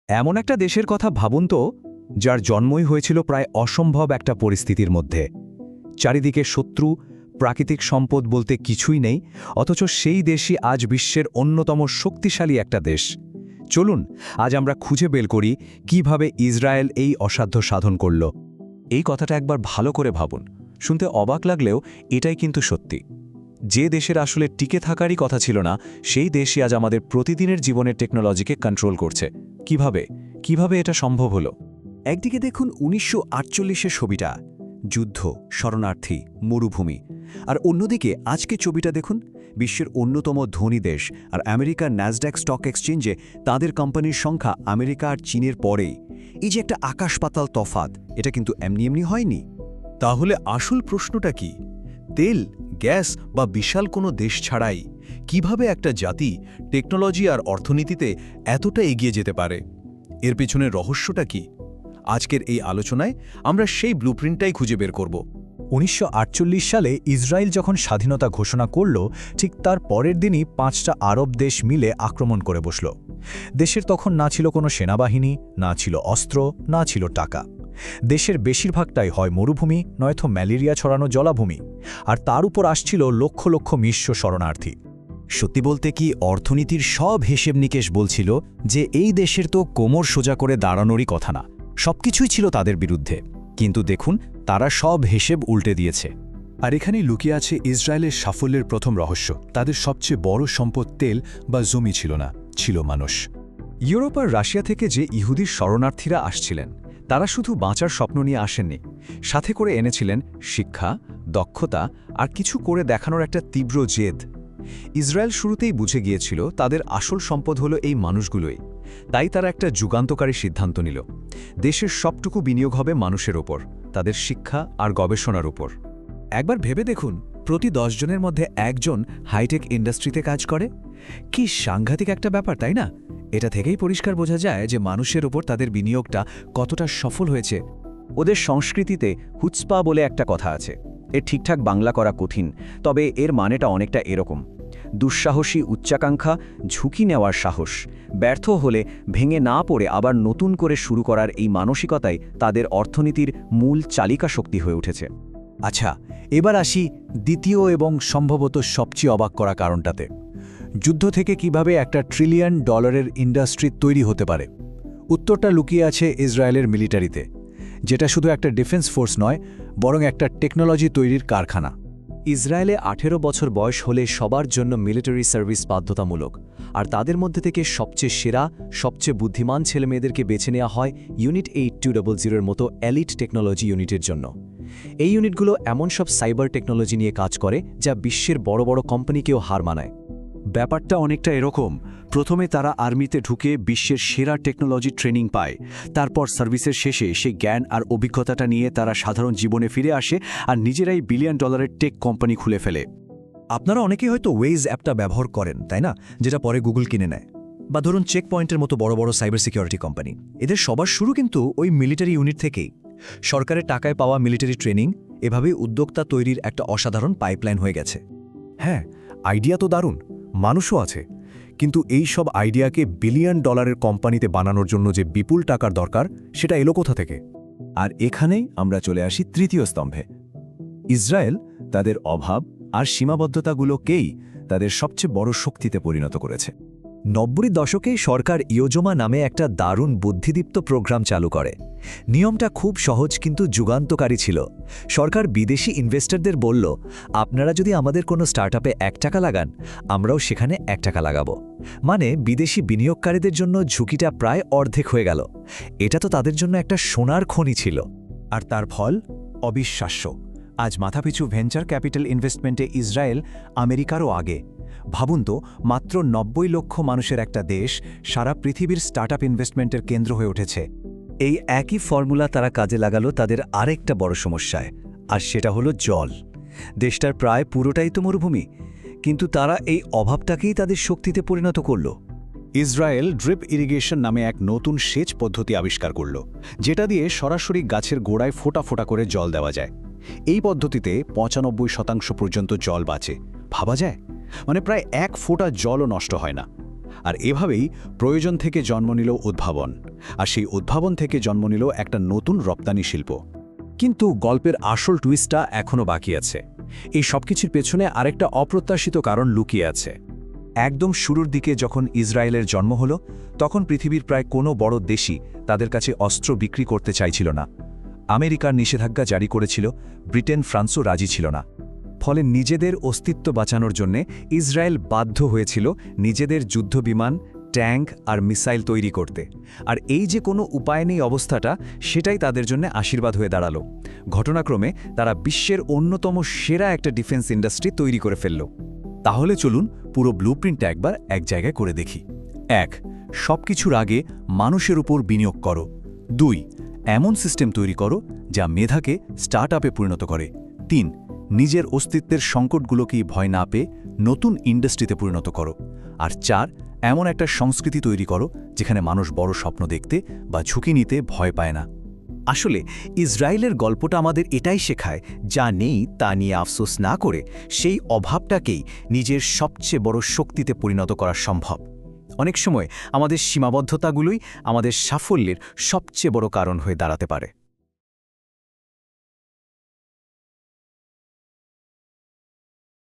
এমন একটা দেশের কথা ভাবুন তো, যার জন্মই হয়েছিল প্রায় অসম্ভব একটা পরিস্থিতির মধ্যে। চারিদিকে শত্রু, প্রাকৃতিক সম্পদ বলতে কিছুই নেই, অথচ সেই দেশই আজ বিশ্বের অন্যতম শক্তিশালী একটা দেশ। চলুন আজ আমরা খুঁজে বের করি কিভাবে ইসরায়েল এই অসাধ্য সাধন করল। এই কথাটা একবার ভালো করে ভাবুন। শুনতে অবাক লাগলেও এটাই কিন্তু সত্যি। যে দেশের আসলে টিকে থাকারই কথা ছিল না, সেই দেশই আজ আমাদের প্রতিদিনের জীবনের টেকনোলজিকে কন্ট্রোল করছে। কিভাবে এটা সম্ভব হলো? একদিকে দেখুন ১৯৪৮-এর ছবিটা, যুদ্ধ, শরণার্থী, মরুভূমি। আর অন্যদিকে আজকে ছবিটা দেখুন, বিশ্বের অন্যতম ধনী দেশ, আর আমেরিকার ন্যাসড্যাক স্টক এক্সচেঞ্জে তাদের কোম্পানির সংখ্যা আমেরিকা আর চীনের পরেই। এই যে একটা আকাশ-পাতাল তফাত, এটা কিন্তু এমনি হয়নি। তাহলে আসল প্রশ্নটা কি? তেল, গ্যাস বা বিশাল কোনো দেশ ছাড়াই কিভাবে একটা জাতি টেকনোলজি আর অর্থনীতিতে এতটা এগিয়ে যেতে পারে? এর পেছনের রহস্যটা কি? আজকের এই আলোচনায় আমরা সেই ব্লুপ্রিন্টটাই খুঁজে বের করব। ১৯৪৮ সালে ইসরায়েল যখন স্বাধীনতা ঘোষণা করল, ঠিক তার পরের দিনই ৫টা আরব দেশ মিলে আক্রমণ করে বসল। দেশের তখন না ছিল কোনো সেনাবাহিনী, না ছিল অস্ত্র, না ছিল টাকা। দেশের বেশিরভাগটাই হয় মরুভূমি, নয়তো ম্যালেরিয়া ছড়ানো জলাভূমি, আর তার উপর আসছিল লক্ষ লক্ষ মিশ্র শরণার্থী। সত্যি বলতে কি, অর্থনীতির সব হিসেব নিকেশ বলছিল যে এই দেশের তো কোমর সোজা করে দাঁড়ানোরই কথা না, সবকিছুই ছিল তাদের বিরুদ্ধে। কিন্তু দেখুন, তারা সব হিসেব উল্টে দিয়েছে। আর এখানেই লুকিয়ে আছে ইসরায়েলের সাফল্যের প্রথম রহস্য। তাদের সবচেয়ে বড় সম্পদ তেল বা জমি ছিল না, ছিল মানুষ। ইউরোপ আর রাশিয়া থেকে যে ইহুদি শরণার্থীরা আসছিলেন, তারা শুধু বাঁচার স্বপ্ন নিয়ে আসেননি, সাথে করে এনেছিলেন শিক্ষা, দক্ষতা আর কিছু করে দেখানোর একটা তীব্র জেদ। ইসরায়েল শুরুতেই বুঝে গিয়েছিল তাদের আসল সম্পদ হলো এই মানুষগুলোই। তাই তারা একটা যুগান্তকারী সিদ্ধান্ত নিল, দেশের সবটুকু বিনিয়োগ হবে মানুষের ওপর, তাদের শিক্ষা আর গবেষণার উপর। একবার ভেবে দেখুন, প্রতি ১০ জনের মধ্যে একজন হাইটেক ইন্ডাস্ট্রিতে কাজ করে। কি সাংঘাতিক একটা ব্যাপার, তাই না? এটা থেকেই পরিষ্কার বোঝা যায় যে মানুষের ওপর তাদের বিনিয়োগটা কতটা সফল হয়েছে। ওদের সংস্কৃতিতে হুৎসপা বলে একটা কথা আছে। এর ঠিকঠাক বাংলা করা কঠিন, তবে এর মানেটা অনেকটা এরকম: দুঃসাহসী উচ্চাকাঙ্ক্ষা, ঝুঁকি নেওয়ার সাহস, ব্যর্থ হলে ভেঙে না পড়ে আবার নতুন করে শুরু করার এই মানসিকতাই তাদের অর্থনীতির মূল চালিকা শক্তি হয়ে উঠেছে। আচ্ছা, এবার আসি দ্বিতীয় এবং সম্ভবত সবচেয়ে অবাক করা কারণটাতে। যুদ্ধ থেকে কিভাবে একটা $1 ট্রিলিয়ন ইন্ডাস্ট্রি তৈরি হতে পারে? উত্তরটা লুকিয়ে আছে ইসরায়েলের মিলিটারিতে, যেটা শুধু একটা ডিফেন্স ফোর্স নয়, বরং একটা টেকনোলজি তৈরির কারখানা। ইসরায়েলে ১৮ বছর বয়স হলে সবার জন্য মিলিটারি সার্ভিস বাধ্যতামূলক, আর তাদের মধ্যে থেকে সবচেয়ে সেরা, সবচেয়ে বুদ্ধিমান ছেলেমেয়েদেরকে বেছে নেওয়া হয় ইউনিট 8200-এর মতো এলিট টেকনোলজি ইউনিটের জন্য। এই ইউনিটগুলো এমন সব সাইবার টেকনোলজি নিয়ে কাজ করে যা বিশ্বের বড় বড় কোম্পানিকেও হার মানায়। ব্যাপারটা অনেকটা এরকম: প্রথমে তারা আর্মিতে ঢুকে বিশ্বের সেরা টেকনোলজি ট্রেনিং পায়, তারপর সার্ভিসের শেষে সেই জ্ঞান আর অভিজ্ঞতাটা নিয়ে তারা সাধারণ জীবনে ফিরে আসে আর নিজেরাই $1 বিলিয়ন টেক কোম্পানি খুলে ফেলে। আপনারা অনেকেই হয়তো ওয়েজ অ্যাপটা ব্যবহার করেন, তাই না? যেটা পরে গুগল কিনে নেয়। বা ধরুন চেক পয়েন্টের মতো বড় বড় সাইবার সিকিউরিটি কোম্পানি। এদের সবার শুরু কিন্তু ওই মিলিটারি ইউনিট থেকেই। সরকারের টাকায় পাওয়া মিলিটারি ট্রেনিং এভাবেই উদ্যোক্তা তৈরির একটা অসাধারণ পাইপলাইন হয়ে গেছে। হ্যাঁ, আইডিয়া তো দারুণ, মানুষও আছে, কিন্তু এই সব আইডিয়াকে $1 বিলিয়ন কোম্পানিতে বানানোর জন্য যে বিপুল টাকার দরকার, সেটা এলো কোথা থেকে? আর এখানেই আমরা চলে আসি তৃতীয় স্তম্ভে। ইসরায়েল তাদের অভাব আর সীমাবদ্ধতাগুলোকেই তাদের সবচেয়ে বড় শক্তিতে পরিণত করেছে। ৯০ দশকেই সরকার ইয়োজমা নামে একটা দারুণ বুদ্ধিদীপ্ত প্রোগ্রাম চালু করে। নিয়মটা খুব সহজ কিন্তু যুগান্তকারী ছিল। সরকার বিদেশি ইনভেস্টরদের বলল, আপনারা যদি আমাদের কোনো স্টার্টআপে $1 লাগান, আমরাও সেখানে $1 লাগাবো। মানে বিদেশি বিনিয়োগকারীদের জন্য ঝুঁকিটা প্রায় অর্ধেক হয়ে গেল। এটা তো তাদের জন্য একটা সোনার খনি ছিল। আর তার ফল অবিশ্বাস্য। আজ মাথাপিছু ভেঞ্চার ক্যাপিটাল ইনভেস্টমেন্টে ইসরায়েল আমেরিকারও আগে। ভাবুন তো, মাত্র ৯০ লক্ষ মানুষের একটা দেশ সারা পৃথিবীর স্টার্টআপ ইনভেস্টমেন্টের কেন্দ্র হয়ে উঠেছে। এই একই ফর্মুলা তারা কাজে লাগালো তাদের আরেকটা বড় সমস্যায়, আর সেটা হলো জল। দেশটার প্রায় পুরোটাই তো মরুভূমি, কিন্তু তারা এই অভাবটাকেই তাদের শক্তিতে পরিণত করল। ইসরায়েল ড্রিপ ইরিগেশন নামে এক নতুন সেচ পদ্ধতি আবিষ্কার করল, যেটা দিয়ে সরাসরি গাছের গোড়ায় ফোঁটা ফোঁটা করে জল দেওয়া যায়। এই পদ্ধতিতে ৯৫% পর্যন্ত জল বাঁচে। ভাবা যায়? মানে প্রায় ১ ফোঁটা জলও নষ্ট হয় না। আর এভাবেই প্রয়োজন থেকে জন্ম নিল উদ্ভাবন, আর সেই উদ্ভাবন থেকে জন্ম নিল একটা নতুন রপ্তানি শিল্প। কিন্তু গল্পের আসল টুইস্টটা এখনও বাকি আছে। এই সবকিছুর পেছনে আরেকটা অপ্রত্যাশিত কারণ লুকিয়ে আছে। একদম শুরুর দিকে যখন ইসরায়েলের জন্ম হলো, তখন পৃথিবীর প্রায় কোনো বড় দেশই তাদের কাছে অস্ত্র বিক্রি করতে চাইছিল না। আমেরিকার নিষেধাজ্ঞা জারি করেছিল, ব্রিটেন ফ্রান্সও রাজি ছিল না। ফলে নিজেদের অস্তিত্ব বাঁচানোর জন্যে ইসরায়েল বাধ্য হয়েছিল নিজেদের যুদ্ধবিমান, ট্যাঙ্ক আর মিসাইল তৈরি করতে। আর এই যে কোনো উপায় নেই অবস্থাটা, সেটাই তাদের জন্য আশীর্বাদ হয়ে দাঁড়ালো। ঘটনাক্রমে তারা বিশ্বের অন্যতম সেরা একটা ডিফেন্স ইন্ডাস্ট্রি তৈরি করে ফেলল। তাহলে চলুন পুরো ব্লুপ্রিন্টটা একবার এক জায়গায় করে দেখি। ১. সবকিছুর আগে মানুষের উপর বিনিয়োগ করো। ২. এমন সিস্টেম তৈরি করো যা মেধাকে স্টার্টআপে পরিণত করে। ৩. নিজের অস্তিত্বের সংকটগুলোকেই ভয় না পেয়ে নতুন ইন্ডাস্ট্রিতে পরিণত করো। আর ৪. এমন একটা সংস্কৃতি তৈরি করো যেখানে মানুষ বড় স্বপ্ন দেখতে বা ঝুঁকি নিতে ভয় পায় না। আসলে ইসরায়েলের গল্পটা আমাদের এটাই শেখায়, যা নেই তা নিয়ে আফসোস না করে সেই অভাবটাকেই নিজের সবচেয়ে বড় শক্তিতে পরিণত করা সম্ভব। অনেক সময় আমাদের সীমাবদ্ধতাগুলোই আমাদের সাফল্যের সবচেয়ে বড় কারণ হয়ে দাঁড়াতে পারে।